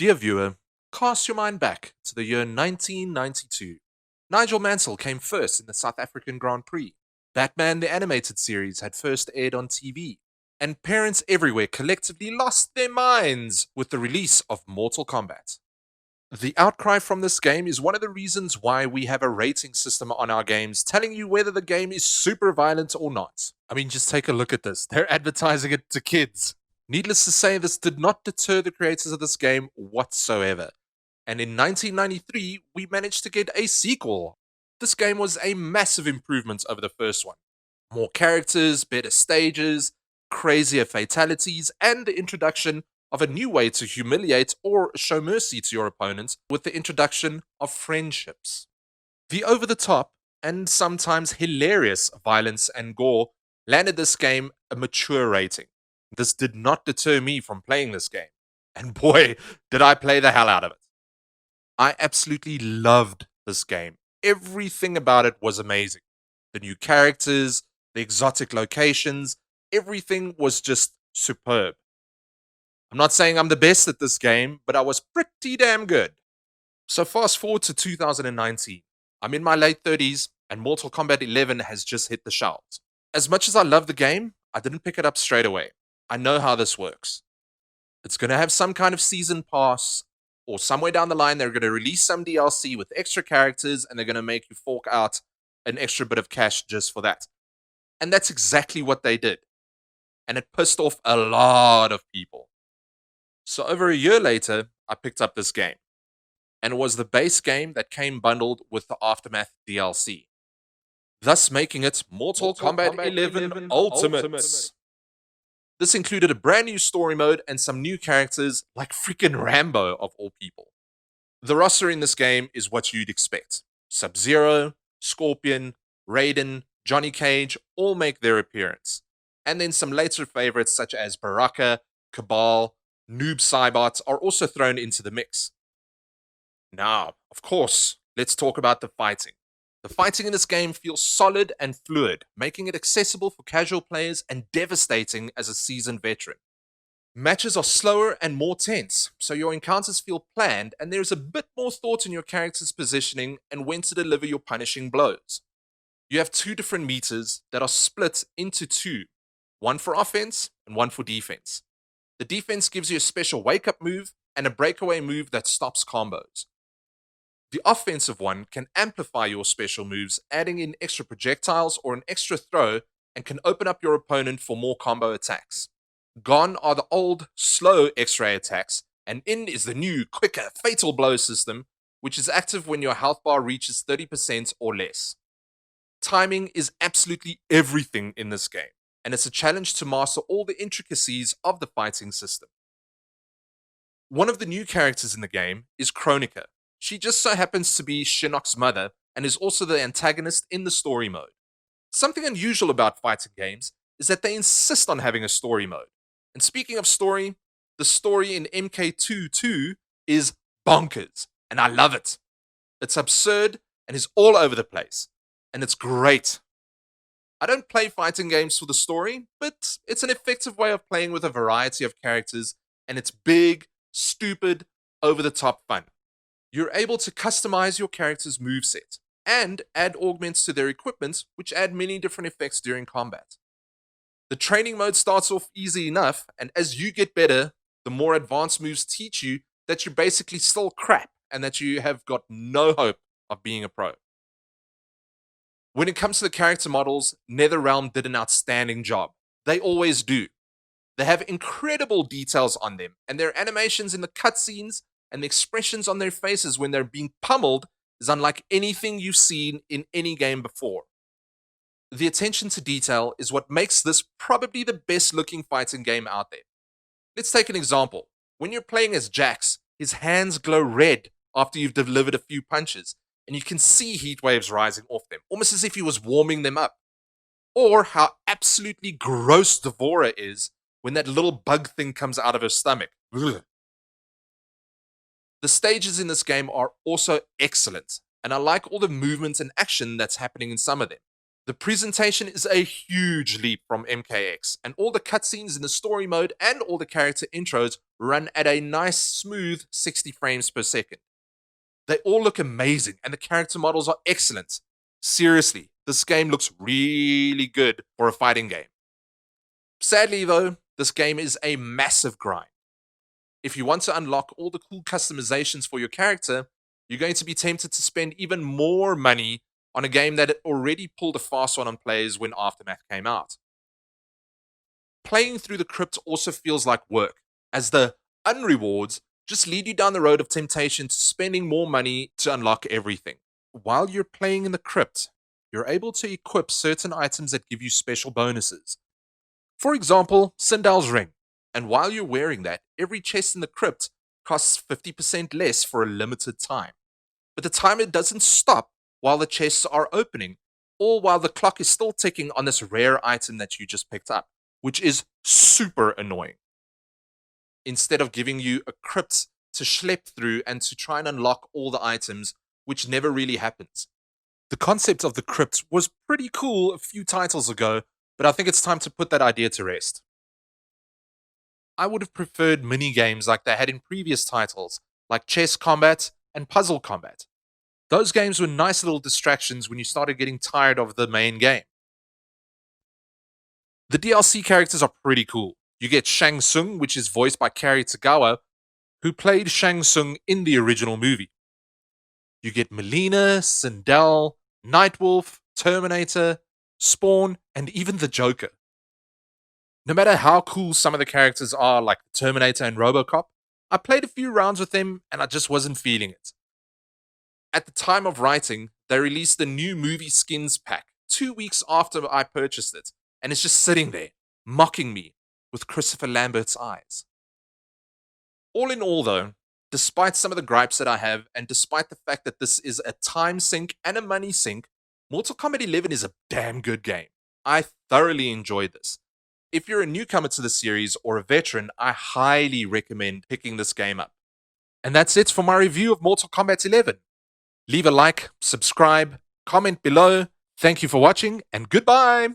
Dear viewer, cast your mind back to the year 1992. Nigel Mansell came first in the South African Grand Prix. Batman the Animated Series had first aired on TV. And parents everywhere collectively lost their minds with the release of Mortal Kombat. The outcry from this game is one of the reasons why we have a rating system on our games telling you whether the game is super violent or not. I mean, just take a look at this. They're advertising it to kids. Needless to say, this did not deter the creators of this game whatsoever. And in 1993, we managed to get a sequel. This game was a massive improvement over the first one. More characters, better stages, crazier fatalities, and the introduction of a new way to humiliate or show mercy to your opponent with the introduction of friendships. The over-the-top and sometimes hilarious violence and gore landed this game a mature rating. This did not deter me from playing this game. And boy, did I play the hell out of it. I absolutely loved this game. Everything about it was amazing. The new characters, the exotic locations, everything was just superb. I'm not saying I'm the best at this game, but I was pretty damn good. So fast forward to 2019. I'm in my late 30s, and Mortal Kombat 11 has just hit the shelves. As much as I love the game, I didn't pick it up straight away. I know how this works. It's going to have some kind of season pass, or somewhere down the line, they're going to release some DLC with extra characters, and they're going to make you fork out an extra bit of cash just for that. And that's exactly what they did. And it pissed off a lot of people. So over a year later, I picked up this game. And it was the base game that came bundled with the Aftermath DLC. Thus making it Mortal Kombat 11 Ultimate. This included a brand new story mode and some new characters like freaking Rambo of all people. The roster in this game is what you'd expect. Sub-Zero, Scorpion, Raiden, Johnny Cage all make their appearance. And then some later favorites such as Baraka, Cabal, Noob Saibot are also thrown into the mix. Now, of course, let's talk about the fighting. The fighting in this game feels solid and fluid, making it accessible for casual players and devastating as a seasoned veteran. Matches are slower and more tense, so your encounters feel planned and there's a bit more thought in your character's positioning and when to deliver your punishing blows. You have two different meters that are split into two, one for offense and one for defense. The defense gives you a special wake-up move and a breakaway move that stops combos. The offensive one can amplify your special moves, adding in extra projectiles or an extra throw, and can open up your opponent for more combo attacks. Gone are the old, slow X-ray attacks, and in is the new, quicker, fatal blow system, which is active when your health bar reaches 30% or less. Timing is absolutely everything in this game, and it's a challenge to master all the intricacies of the fighting system. One of the new characters in the game is Kronika. She just so happens to be Shinnok's mother and is also the antagonist in the story mode. Something unusual about fighting games is that they insist on having a story mode. And speaking of story, the story in MK22 is bonkers, and I love it. It's absurd and is all over the place, and it's great. I don't play fighting games for the story, but it's an effective way of playing with a variety of characters, and it's big, stupid, over-the-top fun. You're able to customize your character's moveset and add augments to their equipment, which add many different effects during combat. The training mode starts off easy enough, and as you get better, the more advanced moves teach you that you're basically still crap and that you have got no hope of being a pro. When it comes to the character models, NetherRealm did an outstanding job. They always do. They have incredible details on them, and their animations in the cutscenes and the expressions on their faces when they're being pummeled is unlike anything you've seen in any game before. The attention to detail is what makes this probably the best looking fighting game out there. Let's take an example. When you're playing as Jax, his hands glow red after you've delivered a few punches, and you can see heat waves rising off them, almost as if he was warming them up. Or how absolutely gross Devora is when that little bug thing comes out of her stomach. Ugh. The stages in this game are also excellent, and I like all the movement and action that's happening in some of them. The presentation is a huge leap from MKX, and all the cutscenes in the story mode and all the character intros run at a nice, smooth 60 frames per second. They all look amazing, and the character models are excellent. Seriously, this game looks really good for a fighting game. Sadly, though, this game is a massive grind. If you want to unlock all the cool customizations for your character, you're going to be tempted to spend even more money on a game that already pulled a fast one on players when Aftermath came out. Playing through the crypt also feels like work, as the unrewards just lead you down the road of temptation to spending more money to unlock everything. While you're playing in the crypt, you're able to equip certain items that give you special bonuses. For example, Sindal's ring. And while you're wearing that, every chest in the crypt costs 50% less for a limited time. But the timer doesn't stop while the chests are opening, or while the clock is still ticking on this rare item that you just picked up, which is super annoying. Instead of giving you a crypt to schlep through and to try and unlock all the items, which never really happens. The concept of the crypt was pretty cool a few titles ago, but I think it's time to put that idea to rest. I would have preferred mini games like they had in previous titles, like chess combat and puzzle combat. Those games were nice little distractions when you started getting tired of the main game. The DLC characters are pretty cool. You get Shang Tsung, which is voiced by Kari Tagawa, who played Shang Tsung in the original movie. You get Melina, Sindel, Nightwolf, Terminator, Spawn, and even the Joker. No matter how cool some of the characters are, like Terminator and Robocop, I played a few rounds with them and I just wasn't feeling it. At the time of writing, they released the new movie skins pack 2 weeks after I purchased it, and it's just sitting there, mocking me with Christopher Lambert's eyes. All in all, though, despite some of the gripes that I have, and despite the fact that this is a time sink and a money sink, Mortal Kombat 11 is a damn good game. I thoroughly enjoyed this. If you're a newcomer to the series or a veteran, I highly recommend picking this game up. And that's it for my review of Mortal Kombat 11. Leave a like, subscribe, comment below. Thank you for watching, and goodbye!